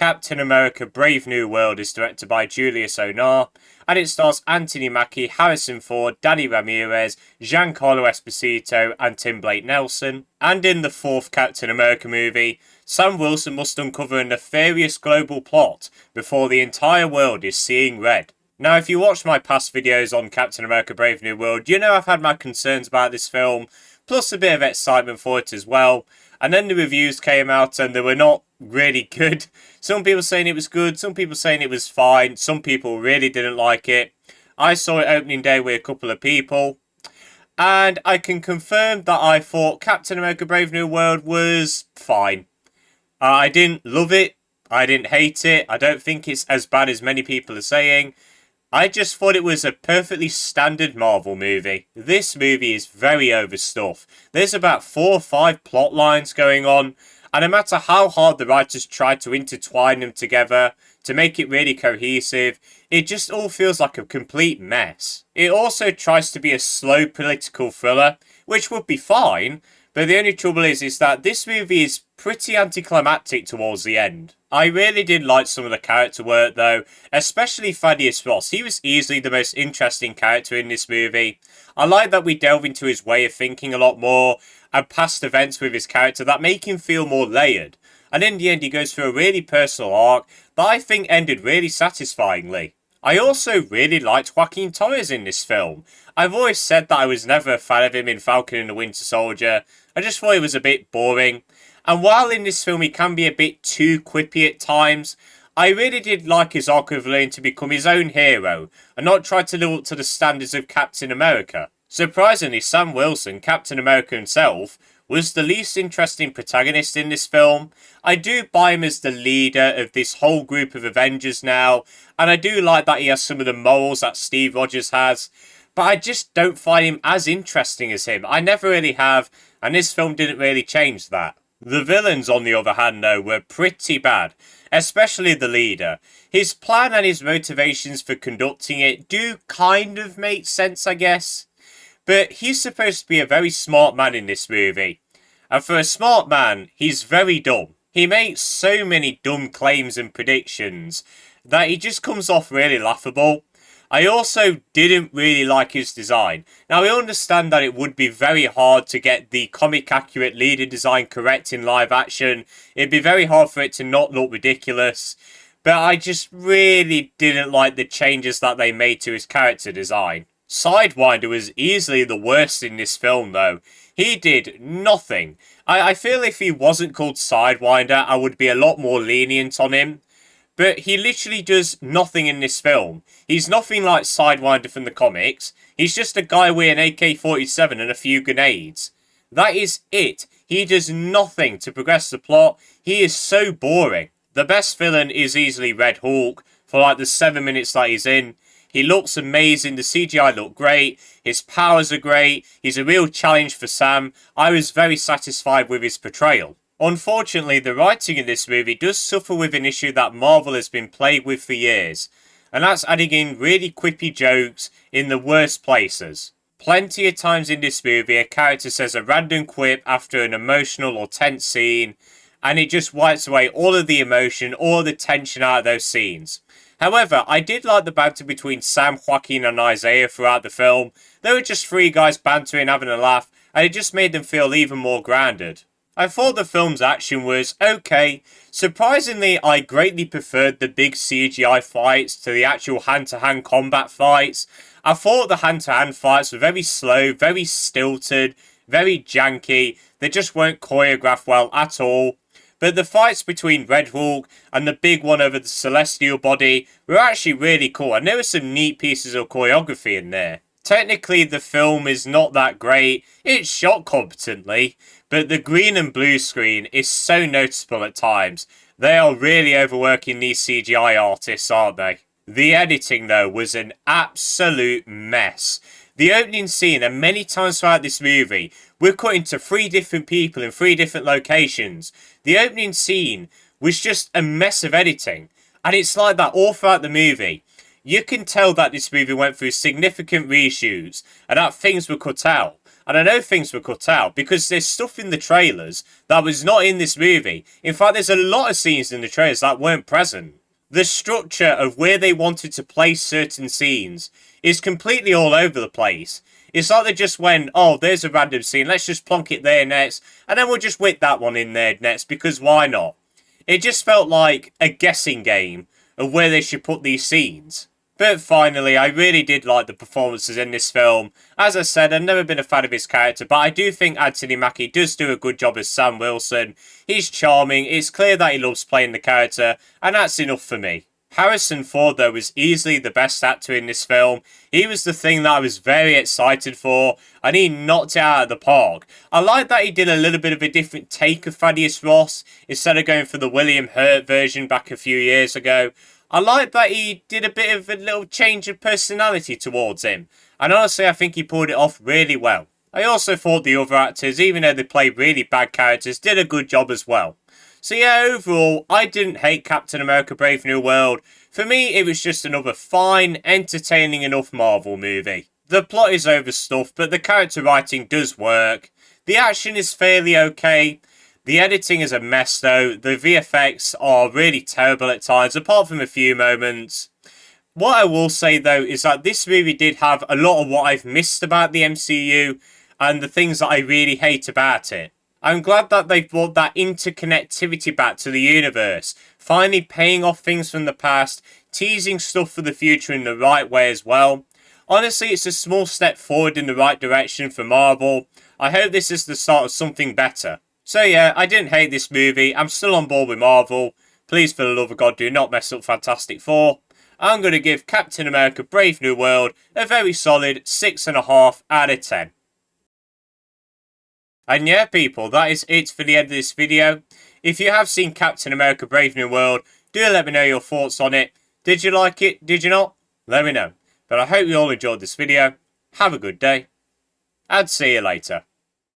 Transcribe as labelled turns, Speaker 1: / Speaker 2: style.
Speaker 1: Captain America Brave New World is directed by Julius Onah, and it stars Anthony Mackie, Harrison Ford, Danny Ramirez, Giancarlo Esposito, and Tim Blake Nelson. And in the fourth Captain America movie, Sam Wilson must uncover a nefarious global plot before the entire world is seeing red. Now, if you watched my past videos on Captain America Brave New World, you know I've had my concerns about this film, plus a bit of excitement for it as well. And then the reviews came out and they were not really good. Some people saying it was good, some people saying it was fine, some people really didn't like it. I saw it opening day with a couple of people, and I can confirm that I thought Captain America Brave New World was fine. I didn't love it, I didn't hate it, I don't think it's as bad as many people are saying. I just thought it was a perfectly standard Marvel movie. This movie is very overstuffed. There's about 4 or 5 plot lines going on, and no matter how hard the writers tried to intertwine them together to make it really cohesive, it just all feels like a complete mess. It also tries to be a slow political thriller, which would be fine, but the only trouble is that this movie is pretty anticlimactic towards the end. I really did like some of the character work though, especially Thaddeus Ross. He was easily the most interesting character in this movie. I like that we delve into his way of thinking a lot more and past events with his character that make him feel more layered. And in the end he goes through a really personal arc that I think ended really satisfyingly. I also really liked Joaquin Torres in this film. I've always said that I was never a fan of him in Falcon and the Winter Soldier. I just thought he was a bit boring. And while in this film he can be a bit too quippy at times, I really did like his arc of learning to become his own hero and not try to live up to the standards of Captain America. Surprisingly, Sam Wilson, Captain America himself, was the least interesting protagonist in this film. I do buy him as the leader of this whole group of Avengers now, and I do like that he has some of the morals that Steve Rogers has, but I just don't find him as interesting as him. I never really have, and this film didn't really change that. The villains, on the other hand, though, were pretty bad, especially the leader. His plan and his motivations for conducting it do kind of make sense, I guess. But he's supposed to be a very smart man in this movie. And for a smart man, he's very dumb. He makes so many dumb claims and predictions that he just comes off really laughable. I also didn't really like his design. Now, I understand that it would be very hard to get the comic accurate leader design correct in live action. It'd be very hard for it to not look ridiculous. But I just really didn't like the changes that they made to his character design. Sidewinder was easily the worst in this film though. He did nothing. I feel if he wasn't called Sidewinder, I would be a lot more lenient on him. But he literally does nothing in this film. He's nothing like Sidewinder from the comics. He's just a guy with an AK-47 and a few grenades. That is it. He does nothing to progress the plot. He is so boring. The best villain is easily Red Hulk for like the 7 minutes that he's in. He looks amazing, the CGI looked great, his powers are great, he's a real challenge for Sam. I was very satisfied with his portrayal. Unfortunately, the writing in this movie does suffer with an issue that Marvel has been plagued with for years, and that's adding in really quippy jokes in the worst places. Plenty of times in this movie, a character says a random quip after an emotional or tense scene, and it just wipes away all of the emotion, all the tension out of those scenes. However, I did like the banter between Sam, Joaquin and Isaiah throughout the film. They were just 3 guys bantering, having a laugh, and it just made them feel even more grounded. I thought the film's action was okay. Surprisingly, I greatly preferred the big CGI fights to the actual hand-to-hand combat fights. I thought the hand-to-hand fights were very slow, very stilted, very janky. They just weren't choreographed well at all. But the fights between Red Hulk and the big one over the celestial body were actually really cool, and there were some neat pieces of choreography in there. Technically, the film is not that great. It's shot competently, but the green and blue screen is so noticeable at times. They are really overworking these CGI artists, aren't they? The editing, though, was an absolute mess. The opening scene, and many times throughout this movie, we're cut into 3 different people in 3 different locations. The opening scene was just a mess of editing, and it's like that all throughout the movie. You can tell that this movie went through significant reshoots, and that things were cut out. And I know things were cut out because there's stuff in the trailers that was not in this movie. In fact, there's a lot of scenes in the trailers that weren't present. The structure of where they wanted to place certain scenes is completely all over the place. It's like they just went, oh, there's a random scene, let's just plonk it there next, and then we'll just whip that one in there next, because why not? It just felt like a guessing game of where they should put these scenes. But finally, I really did like the performances in this film. As I said, I've never been a fan of his character, but I do think Anthony Mackie does do a good job as Sam Wilson. He's charming, it's clear that he loves playing the character, and that's enough for me. Harrison Ford, though, was easily the best actor in this film. He was the thing that I was very excited for, and he knocked it out of the park. I like that he did a little bit of a different take of Thaddeus Ross, instead of going for the William Hurt version back a few years ago. I like that he did a bit of a little change of personality towards him, and honestly I think he pulled it off really well. I also thought the other actors, even though they played really bad characters, did a good job as well. So yeah, overall, I didn't hate Captain America Brave New World. For me, it was just another fine, entertaining enough Marvel movie. The plot is overstuffed, but the character writing does work. The action is fairly okay. The editing is a mess though. The VFX are really terrible at times, apart from a few moments. What I will say though is that this movie did have a lot of what I've missed about the MCU and the things that I really hate about it. I'm glad that they've brought that interconnectivity back to the universe, finally paying off things from the past, teasing stuff for the future in the right way as well. Honestly, it's a small step forward in the right direction for Marvel. I hope this is the start of something better. So yeah, I didn't hate this movie, I'm still on board with Marvel. Please, for the love of God, do not mess up Fantastic Four. I'm going to give Captain America Brave New World a very solid 6.5 out of 10. And yeah, people, that is it for the end of this video. If you have seen Captain America Brave New World, do let me know your thoughts on it. Did you like it? Did you not? Let me know. But I hope you all enjoyed this video. Have a good day. And see you later.